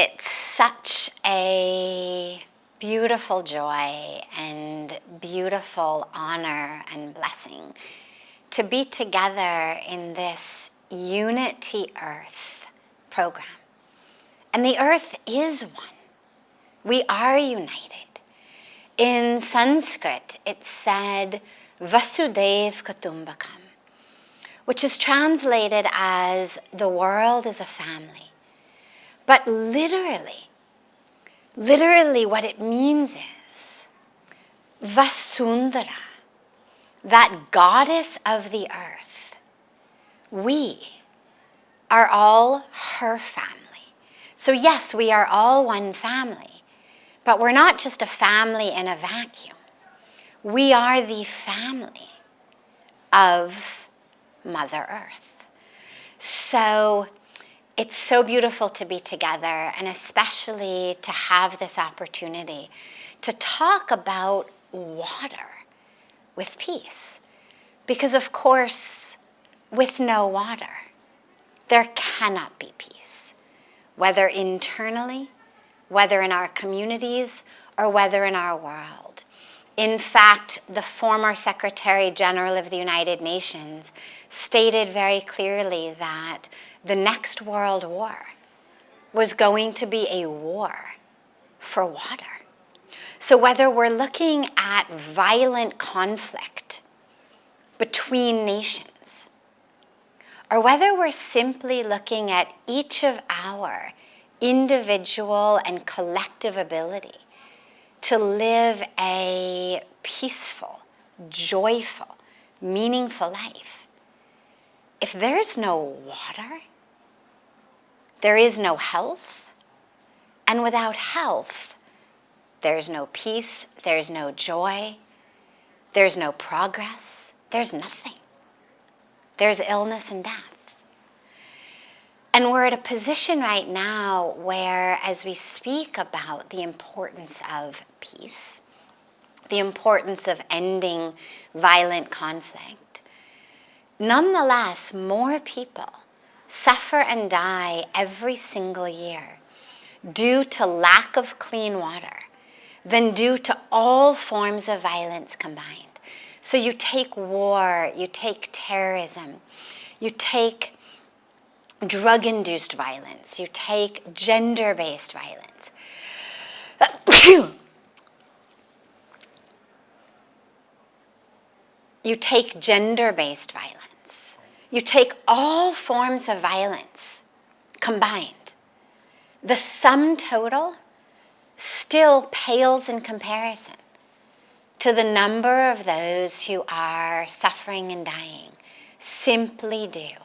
It's such a beautiful joy and beautiful honor and blessing to be together in this Unity Earth program. And the earth is one. We are united. In Sanskrit, it said Vasudev Kutumbakam, which is translated as the world is a family. But literally what it means is Vasundhara, that goddess of the earth. We are all her family. So yes, we are all one family, but we're not just a family in a vacuum. We are the family of Mother Earth. So it's so beautiful to be together, and especially to have this opportunity to talk about water with peace. Because of course, with no water, there cannot be peace, whether internally, whether in our communities, or whether in our world. In fact, the former Secretary General of the United Nations stated very clearly that the next world war was going to be a war for water. So whether we're looking at violent conflict between nations, or whether we're simply looking at each of our individual and collective ability to live a peaceful, joyful, meaningful life, if there's no water, there is no health, and without health, there's no peace, there's no joy, there's no progress, there's nothing. There's illness and death. And we're at a position right now where, as we speak about the importance of peace, the importance of ending violent conflict, nonetheless, more people suffer and die every single year due to lack of clean water than due to all forms of violence combined. So you take war, you take terrorism, you take drug-induced violence, you take gender-based violence. You take gender-based violence. You take all forms of violence combined. The sum total still pales in comparison to the number of those who are suffering and dying simply due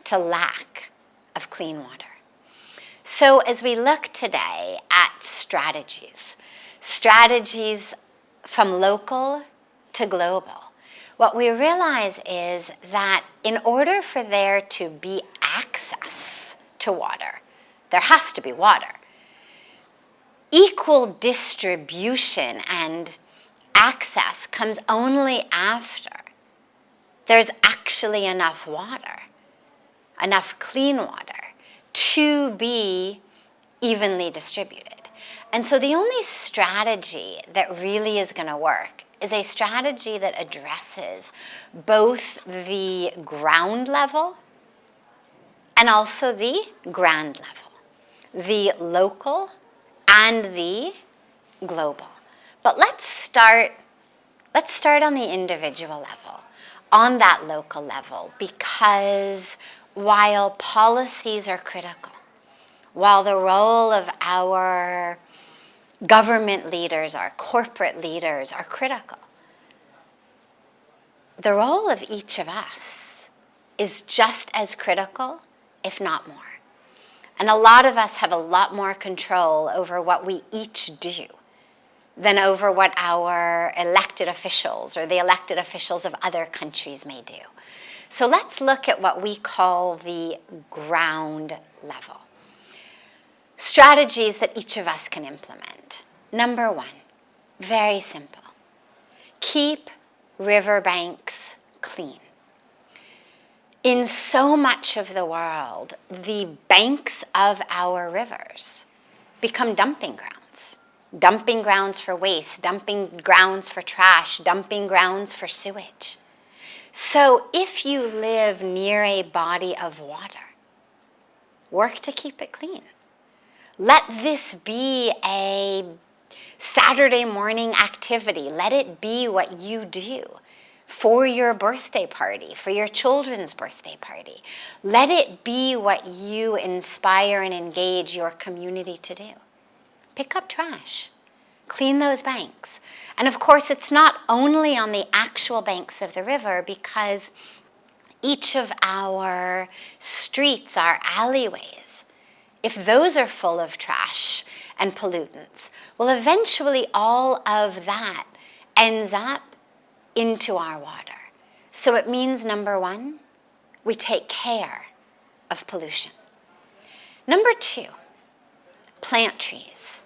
to lack of clean water. So as we look today at strategies from local to global, what we realize is that in order for there to be access to water, there has to be water. Equal distribution and access comes only after there's actually enough water, enough clean water to be evenly distributed. And so the only strategy that really is going to work is a strategy that addresses both the ground level and also the grand level, the local and the global. But let's start on the individual level, on that local level, because while policies are critical, while the role of our government leaders, our corporate leaders are critical, the role of each of us is just as critical, if not more. And a lot of us have a lot more control over what we each do than over what our elected officials or the elected officials of other countries may do. So let's look at what we call the ground level. Strategies that each of us can implement. Number one, very simple. Keep riverbanks clean. In so much of the world, the banks of our rivers become dumping grounds. Dumping grounds for waste, dumping grounds for trash, dumping grounds for sewage. So if you live near a body of water, work to keep it clean. Let this be a Saturday morning activity. Let it be what you do for your birthday party, for your children's birthday party. Let it be what you inspire and engage your community to do. Pick up trash. Clean those banks. And of course, it's not only on the actual banks of the river, because each of our streets, our alleyways, if those are full of trash and pollutants, well, eventually all of that ends up into our water. So it means, number one, we take care of pollution. Number two, plant trees.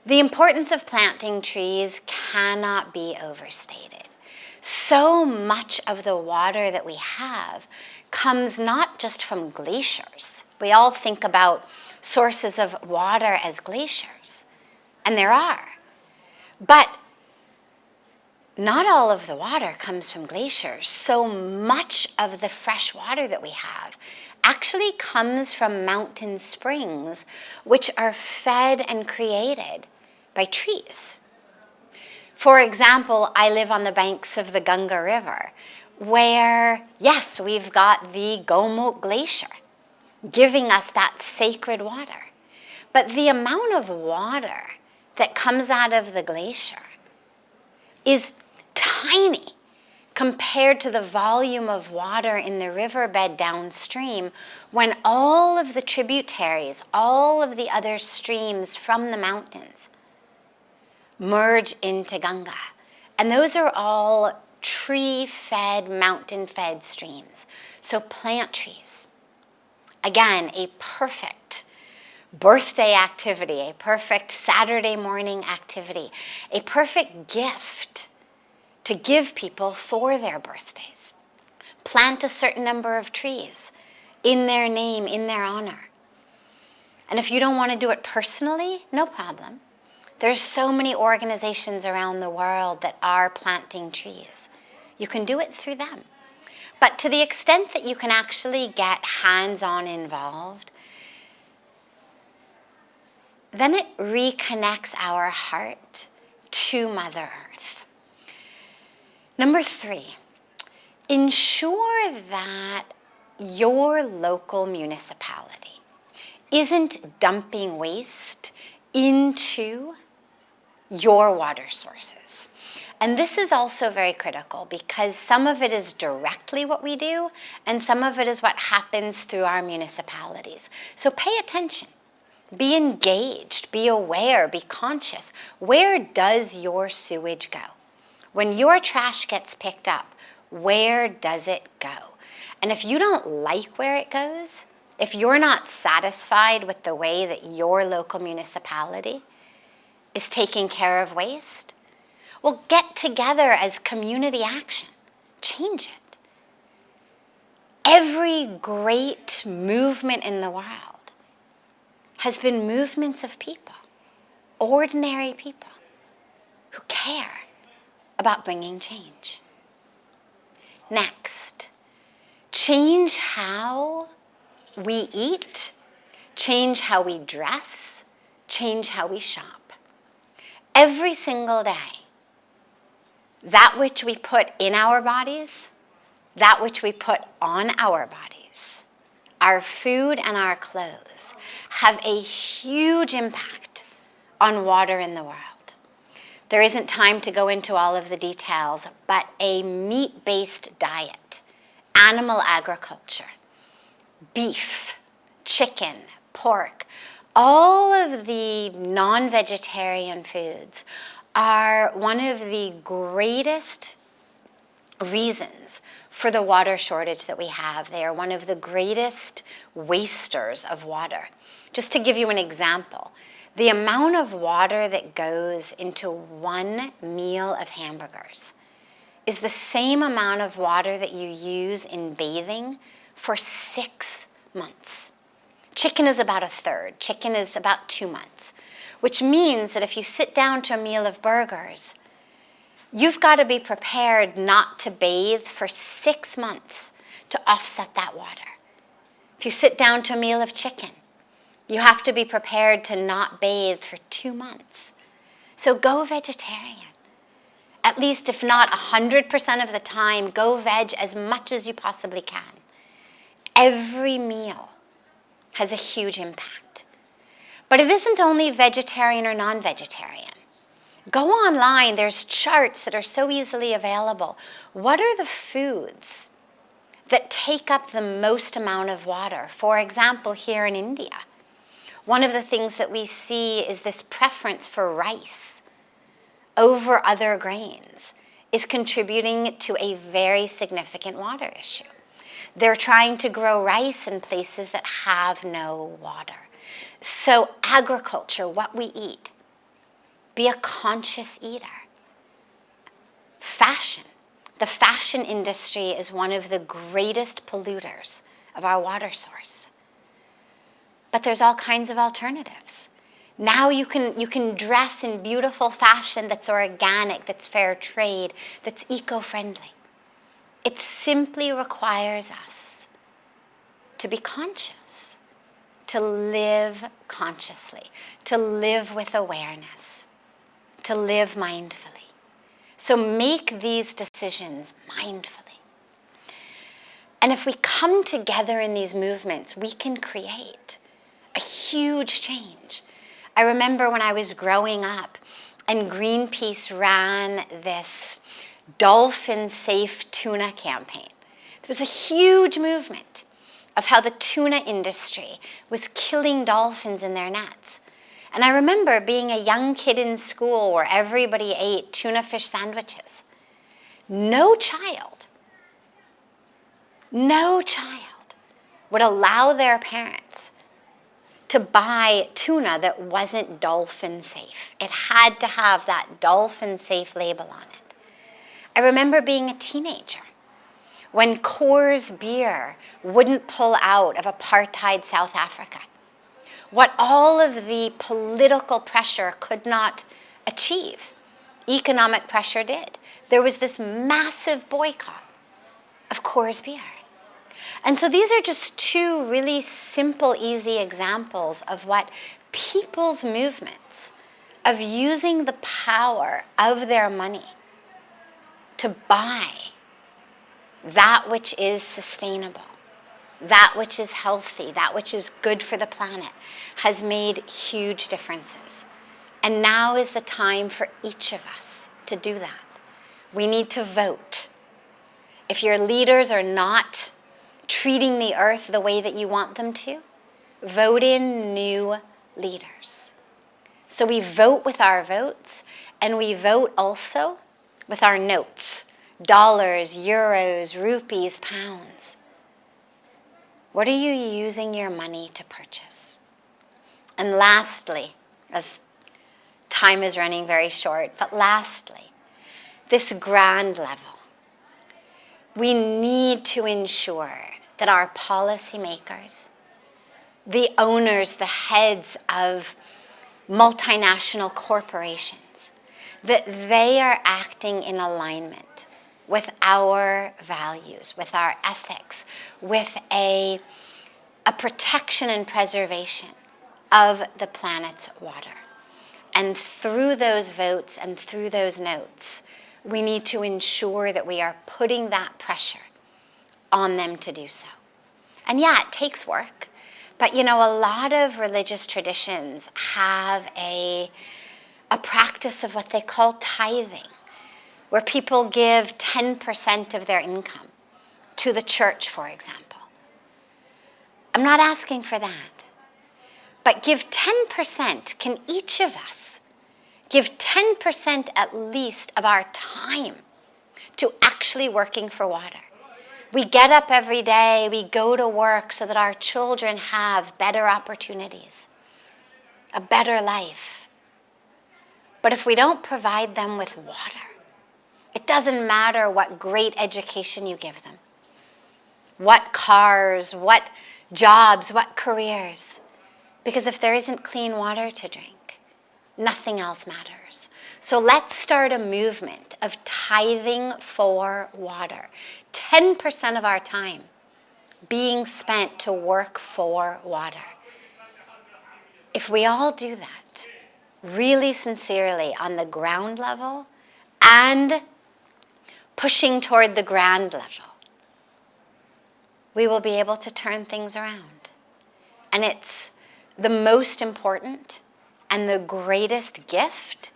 The importance of planting trees cannot be overstated. So much of the water that we have comes not just from glaciers. We all think about sources of water as glaciers, and there are. But not all of the water comes from glaciers. So much of the fresh water that we have actually comes from mountain springs, which are fed and created by trees. For example, I live on the banks of the Ganga River, where, yes, we've got the Gomukh Glacier giving us that sacred water. But the amount of water that comes out of the glacier is tiny compared to the volume of water in the riverbed downstream, when all of the tributaries, all of the other streams from the mountains merge into Ganga. And those are all tree-fed, mountain-fed streams. So plant trees. Again, a perfect birthday activity, a perfect Saturday morning activity, a perfect gift to give people for their birthdays. Plant a certain number of trees in their name, in their honor. And if you don't want to do it personally, no problem. There's so many organizations around the world that are planting trees. You can do it through them. But to the extent that you can actually get hands-on involved, then it reconnects our heart to Mother Earth. Number three, ensure that your local municipality isn't dumping waste into your water sources. And this is also very critical, because some of it is directly what we do, and some of it is what happens through our municipalities. So pay attention, be engaged, be aware, be conscious. Where does your sewage go? When your trash gets picked up, where does it go? And if you don't like where it goes, if you're not satisfied with the way that your local municipality is taking care of waste, well, get together as community action. Change it. Every great movement in the world has been movements of people, ordinary people, who care about bringing change. Next, change how we eat, change how we dress, change how we shop. Every single day, that which we put in our bodies, that which we put on our bodies, our food and our clothes, have a huge impact on water in the world. There isn't time to go into all of the details, but a meat-based diet, animal agriculture, beef, chicken, pork, all of the non-vegetarian foods are one of the greatest reasons for the water shortage that we have. They are one of the greatest wasters of water. Just to give you an example, the amount of water that goes into one meal of hamburgers is the same amount of water that you use in bathing for 6 months. Chicken is about a third. Chicken is about 2 months, which means that if you sit down to a meal of burgers, you've got to be prepared not to bathe for 6 months to offset that water. If you sit down to a meal of chicken, you have to be prepared to not bathe for 2 months. So go vegetarian. At least if not 100% of the time, go veg as much as you possibly can. Every meal has a huge impact. But it isn't only vegetarian or non-vegetarian. Go online, there's charts that are so easily available. What are the foods that take up the most amount of water? For example, here in India, one of the things that we see is this preference for rice over other grains is contributing to a very significant water issue. They're trying to grow rice in places that have no water. So agriculture, what we eat, be a conscious eater. Fashion. The fashion industry is one of the greatest polluters of our water source. But there's all kinds of alternatives. Now you can dress in beautiful fashion that's organic, that's fair trade, that's eco-friendly. It simply requires us to be conscious, to live consciously, to live with awareness, to live mindfully. So make these decisions mindfully. And if we come together in these movements, we can create a huge change. I remember when I was growing up and Greenpeace ran this dolphin-safe tuna campaign. There was a huge movement of how the tuna industry was killing dolphins in their nets. And I remember being a young kid in school where everybody ate tuna fish sandwiches. No child would allow their parents to buy tuna that wasn't dolphin safe. It had to have that dolphin safe label on it. I remember being a teenager when Coors beer wouldn't pull out of apartheid South Africa. What all of the political pressure could not achieve, economic pressure did. There was this massive boycott of Coors beer. And so these are just two really simple, easy examples of what people's movements of using the power of their money to buy that which is sustainable, that which is healthy, that which is good for the planet, has made huge differences. And now is the time for each of us to do that. We need to vote. If your leaders are not treating the earth the way that you want them to, vote in new leaders. So we vote with our votes, and we vote also with our notes, dollars, euros, rupees, pounds. What are you using your money to purchase? And lastly, as time is running very short, but lastly, this grand level, we need to ensure that our policymakers, the owners, the heads of multinational corporations, that they are acting in alignment with our values, with our ethics, with a protection and preservation of the planet's water. And through those votes and through those notes, we need to ensure that we are putting that pressure on them to do so. And yeah, it takes work. But a lot of religious traditions have a practice of what they call tithing, where people give 10% of their income to the church, for example. I'm not asking for that. But give 10%. Can each of us give 10% at least of our time to actually working for water? We get up every day, we go to work so that our children have better opportunities, a better life. But if we don't provide them with water, it doesn't matter what great education you give them, what cars, what jobs, what careers? Because if there isn't clean water to drink, nothing else matters. So let's start a movement of tithing for water. 10% of our time being spent to work for water. If we all do that, really sincerely on the ground level and pushing toward the grand level, we will be able to turn things around. And it's the most important and the greatest gift,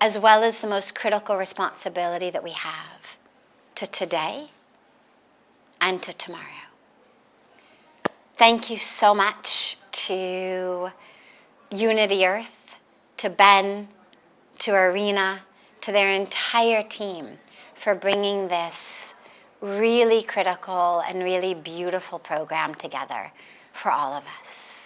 as well as the most critical responsibility that we have to today and to tomorrow. Thank you so much to Unity Earth, to Ben, to Arena, to their entire team for bringing this really critical and really beautiful program together for all of us.